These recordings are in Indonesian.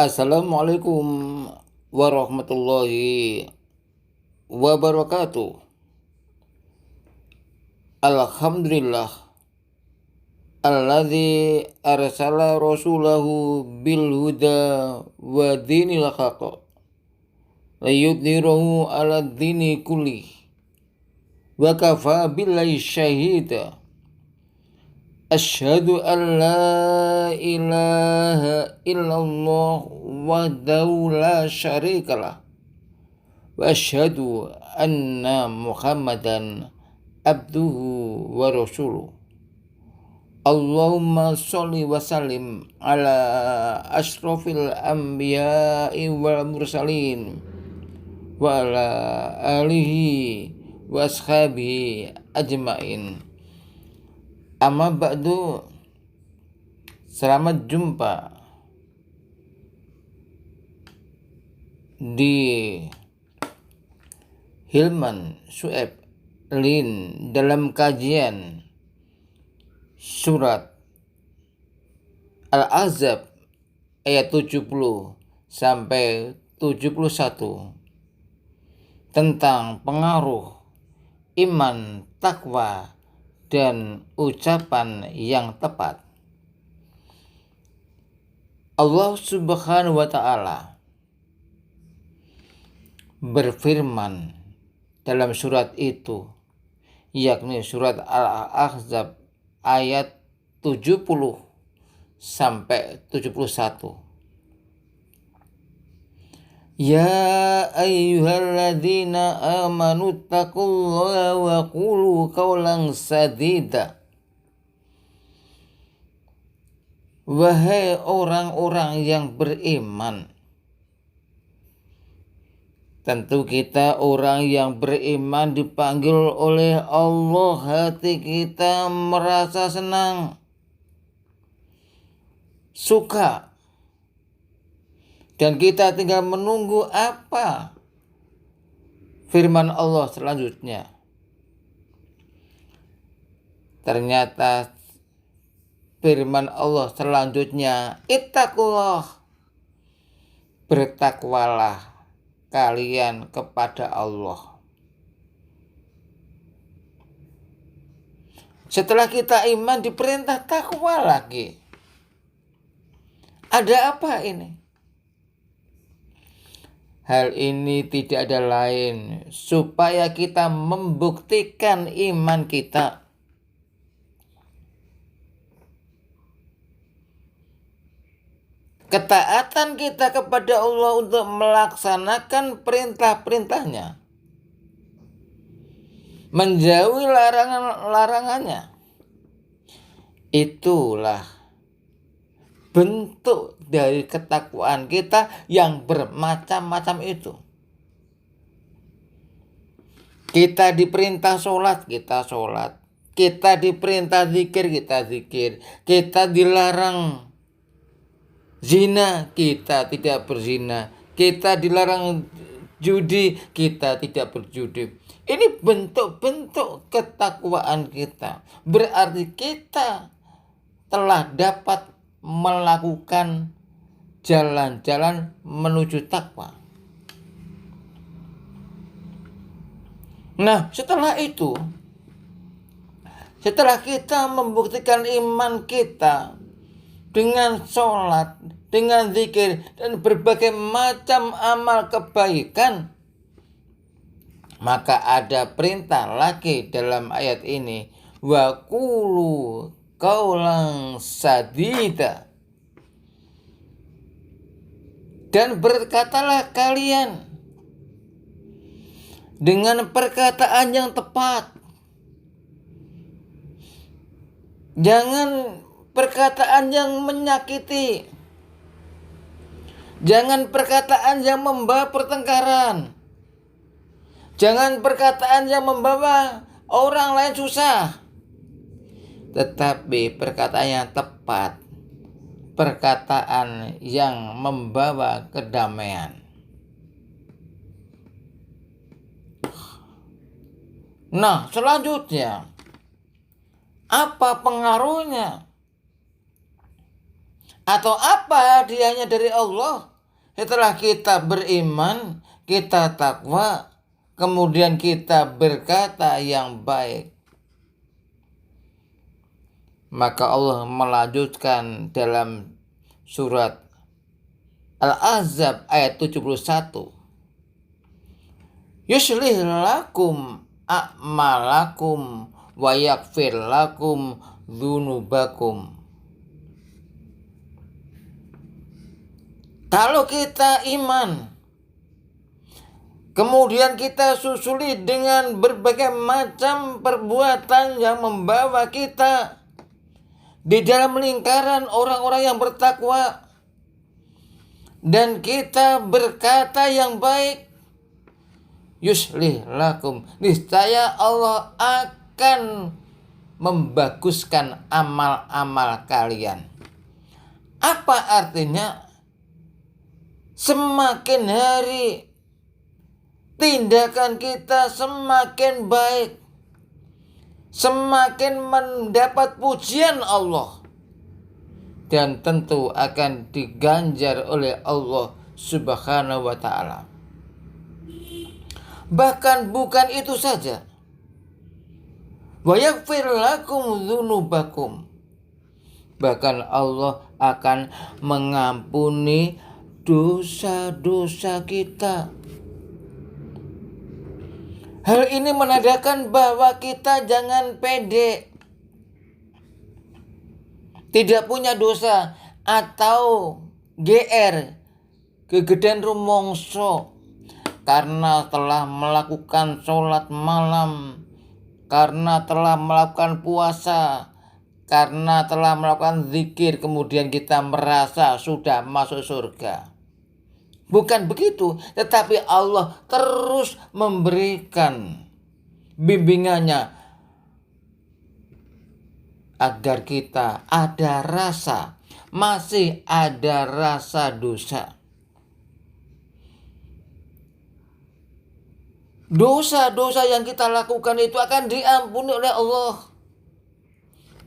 Assalamualaikum warahmatullahi wabarakatuh. Alhamdulillah alladzi arsala rasulahu bil huda wa dinil haqq liyudhhirahu 'ala dini kulli wa kafa billahi syahida. Asyhadu an la ilaha illallah wahdahu la syarikalah wa asyhadu anna Muhammadan abduhu wa rasuluh. Allahumma sholli wa sallim ala asyrafil anbiya'i wal mursalin wa ala alihi wa ashabihi ajmain. Amma ba'du, selamat jumpa di Hilman Su'eb Lin dalam kajian surat Al-Ahzab ayat 70 sampai 71 tentang pengaruh iman, takwa, dan ucapan yang tepat. Allah Subhanahu wa ta'ala berfirman dalam surat itu, yakni surat Al-Ahzab ayat 70 sampai 71. Ya ayyuhalladzina amanu taqullaha wa qulu qawlan sadida. Wahai orang-orang yang beriman. Tentu kita orang yang beriman dipanggil oleh Allah, hati kita merasa senang, suka. Dan kita tinggal menunggu apa firman Allah selanjutnya. Ternyata firman Allah selanjutnya, ittaqullah, bertakwalah kalian kepada Allah. Setelah kita iman diperintah takwa lagi. Ada apa ini? Hal ini tidak ada lain supaya kita membuktikan iman kita. Ketaatan kita kepada Allah untuk melaksanakan perintah-perintahnya, menjauhi larangan-larangannya. Itulah bentuk dari ketakwaan kita yang bermacam-macam itu. Kita diperintah sholat, kita sholat. Kita diperintah zikir, kita zikir. Kita dilarang zina, kita tidak berzina. Kita dilarang judi, kita tidak berjudi. Ini bentuk-bentuk ketakwaan kita. Berarti kita telah dapat melakukan jalan-jalan menuju takwa. Nah, setelah itu, setelah kita membuktikan iman kita dengan sholat, dengan zikir, dan berbagai macam amal kebaikan, maka ada perintah lagi dalam ayat ini, wa qulu qawlan sadida, dan berkatalah kalian dengan perkataan yang tepat. Jangan perkataan yang menyakiti, jangan perkataan yang membawa pertengkaran, jangan perkataan yang membawa orang lain susah, tetapi perkataan yang tepat, perkataan yang membawa kedamaian. Nah, selanjutnya, apa pengaruhnya? Atau apa hadiahnya dari Allah? Setelah kita beriman, kita takwa, kemudian kita berkata yang baik. Maka Allah melanjutkan dalam surat Al-Ahzab ayat 71. Yuslih lakum a'malakum wa yaghfir lakum dzunubakum. Kalau kita iman, kemudian kita susuli dengan berbagai macam perbuatan yang membawa kita di dalam lingkaran orang-orang yang bertakwa, dan kita berkata yang baik, yuslih lakum, niscaya Allah akan membaguskan amal-amal kalian. Apa artinya? Semakin hari tindakan kita semakin baik, semakin mendapat pujian Allah, dan tentu akan diganjar oleh Allah Subhanahu wa ta'ala. Bahkan bukan itu saja, wa yaghfir lakum dzunubakum, bahkan Allah akan mengampuni dosa-dosa kita. Hal ini menandakan bahwa kita jangan pede, tidak punya dosa, atau GR, kegedean rumongso, karena telah melakukan sholat malam, karena telah melakukan puasa, karena telah melakukan zikir, kemudian kita merasa sudah masuk surga. Bukan begitu, tetapi Allah terus memberikan bimbingannya agar kita ada rasa, masih ada rasa dosa. Dosa-dosa yang kita lakukan itu akan diampuni oleh Allah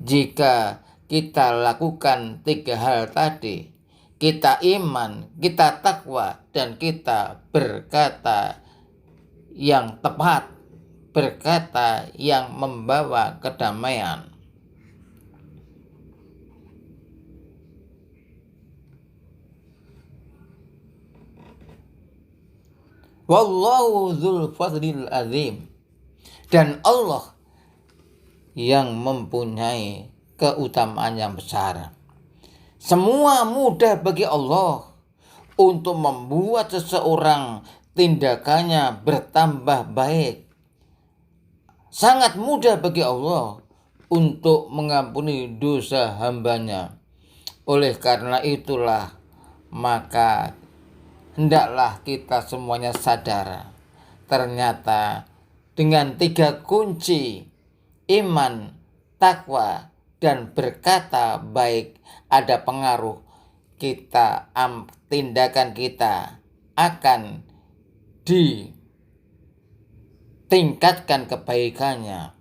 jika kita lakukan 3 hal tadi. Kita iman, kita takwa, dan kita berkata yang tepat, berkata yang membawa kedamaian. Wallahu dzul fadlil azim. Dan Allah yang mempunyai keutamaan yang besar. Semua mudah bagi Allah untuk membuat seseorang tindakannya bertambah baik. Sangat mudah bagi Allah untuk mengampuni dosa hambanya. Oleh karena itulah, maka hendaklah kita semuanya sadar, ternyata dengan 3 kunci, iman, takwa, dan berkata baik, ada pengaruh kita, tindakan kita akan ditingkatkan kebaikannya,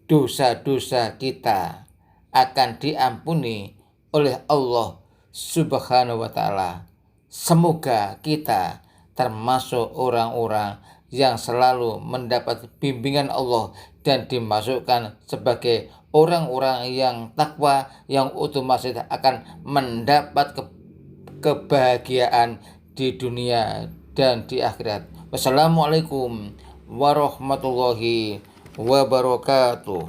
dosa-dosa kita akan diampuni oleh Allah Subhanahu wa ta'ala. Semoga kita termasuk orang-orang yang selalu mendapat bimbingan Allah dan dimasukkan sebagai orang-orang yang takwa, yang otomatis akan mendapat kebahagiaan di dunia dan di akhirat. Wassalamualaikum warahmatullahi wabarakatuh.